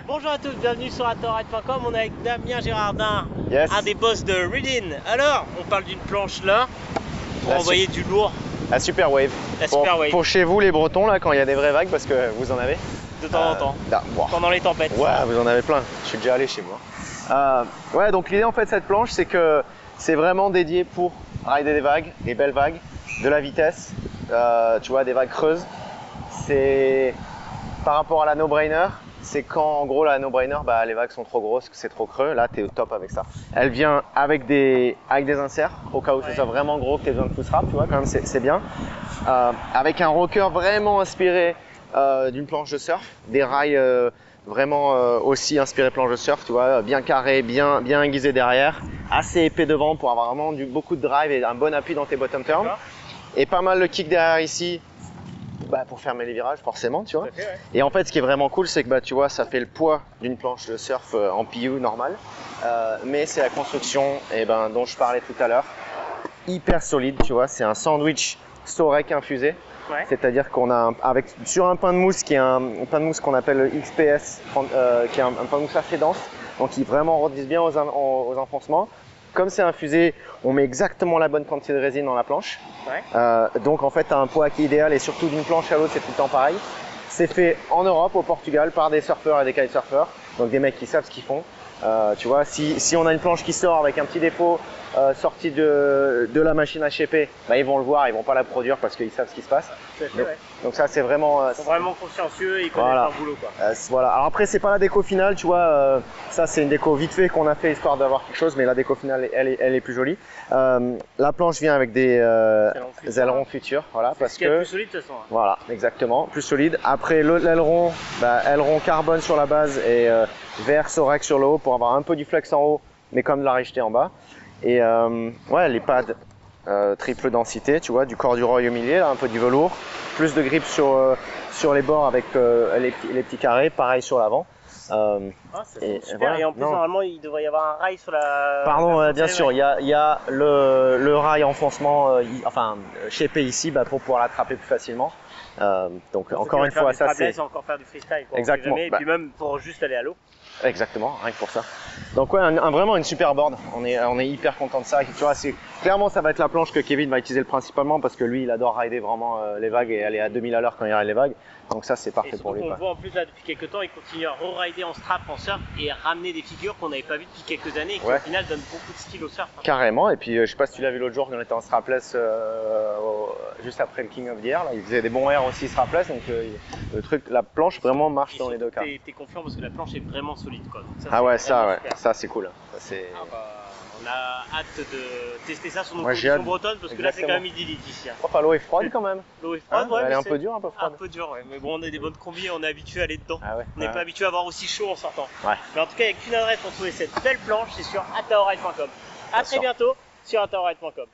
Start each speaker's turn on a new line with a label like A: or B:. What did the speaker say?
A: Bonjour à tous, bienvenue sur AtteRide.com. On est avec Damien Gérardin,
B: Yes.
A: un des boss de Reading. Alors, on parle d'une planche là pour
B: La
A: envoyer du lourd
B: La Super Wave.
A: La Super Wave.
B: Pour chez vous les Bretons là quand il y a des vraies vagues parce que vous en avez
A: de temps en temps, pendant les tempêtes.
B: Ouais, vous en avez plein. Je suis déjà allé chez moi. Ouais, donc l'idée en fait de cette planche c'est que c'est vraiment dédié pour rider des vagues, des belles vagues, de la vitesse, tu vois, des vagues creuses. C'est par rapport à la no-brainer, c'est quand en gros la no-brainer, bah, les vagues sont trop grosses, que c'est trop creux, là tu es au top avec ça. Elle vient avec des inserts, au cas où ce soit vraiment gros, que tu aies besoin de push wrap, tu vois, quand même c'est bien. Avec un rocker vraiment inspiré d'une planche de surf, des rails vraiment aussi inspirés planche de surf, tu vois, bien carré, bien aiguisé derrière, assez épais devant pour avoir vraiment beaucoup de drive et un bon appui dans tes bottom turns. Et pas mal de kick derrière ici. Bah, pour fermer les virages forcément, tu vois.
A: Fait, ouais.
B: Et en fait ce qui est vraiment cool c'est que bah, tu vois ça fait le poids d'une planche de surf en PU normale, mais c'est la construction dont je parlais tout à l'heure, hyper solide, tu vois, c'est un sandwich Sorek infusé.
A: Ouais.
B: C'est-à-dire qu'on a sur un pain de mousse qui est un pain de mousse qu'on appelle le XPS, qui est un pain de mousse assez dense, donc qui vraiment redise bien aux enfoncements. Comme c'est infusé, on met exactement la bonne quantité de résine dans la planche. Ouais. Donc en fait, tu as un poids qui est idéal et surtout d'une planche à l'autre, c'est tout le temps pareil. C'est fait en Europe, au Portugal, par des surfeurs et des kitesurfers, donc des mecs qui savent ce qu'ils font. Tu vois, si on a une planche qui sort avec un petit défaut sorti de la machine à shaper, bah, ils vont le voir, ils vont pas la produire parce qu'ils savent ce qui se passe. Donc ça c'est vraiment
A: ils sont vraiment consciencieux et ils connaissent leur boulot, quoi.
B: Voilà. Alors après c'est pas la déco finale, tu vois, ça c'est une déco vite fait qu'on a fait histoire d'avoir quelque chose, mais la déco finale elle est plus jolie. La planche vient avec des ailerons futurs, voilà, parce que
A: plus solide de toute façon. Hein.
B: Voilà, exactement, plus solide. Après l'aileron, aileron carbone sur la base et verre Sorek sur le haut pour avoir un peu du flex en haut, mais comme de la rigidité en bas. Et ouais, les pads triple densité, tu vois, du corduroy au milieu, là, un peu du velours, plus de grip sur les bords avec les petits carrés, pareil sur l'avant.
A: Et, super. Voilà. Et en plus normalement il devrait y avoir un rail sur la...
B: Pardon, bien sûr, il y a le rail enfoncement, shapé ici pour pouvoir l'attraper plus facilement. Donc encore une fois, ça c'est...
A: encore faire du freestyle. Quoi,
B: exactement.
A: Et puis même pour juste aller à l'eau.
B: Exactement, rien que pour ça. Donc ouais, vraiment une super board. On est hyper content de ça. Tu vois, clairement ça va être la planche que Kevin va utiliser principalement parce que lui il adore rider vraiment les vagues et aller à 2000 à l'heure quand il ride les vagues. Donc ça c'est parfait pour lui.
A: On voit en plus là depuis quelques temps il continue à re-rider en strap, en surf et ramener des figures qu'on n'avait pas vues depuis quelques années et qui au final donnent beaucoup de style au surf. Hein.
B: Carrément. Et puis je sais pas si tu l'as vu l'autre jour quand on était en strapless juste après le King of the Air, là, il faisait des bons airs aussi strapless. Donc la planche vraiment marche dans les deux cas.
A: T'es confiant parce que la planche est vraiment solide quoi. Donc,
B: ça c'est cool.
A: on a hâte de tester ça sur nos
B: conditions
A: bretonnes parce que là c'est quand même idyllique ici. Hein.
B: Oh, l'eau est froide quand même.
A: L'eau est froide,
B: elle est un peu dure, un peu froide.
A: Un peu dure, ouais. Mais bon, on a des bonnes combis et on est habitué à aller dedans. On n'est pas
B: ouais.
A: habitué à avoir aussi chaud en sortant.
B: Ouais.
A: Mais en tout cas, il n'y a qu'une adresse pour trouver cette belle planche, c'est sur AtteRide.com. À très bientôt sur AtteRide.com.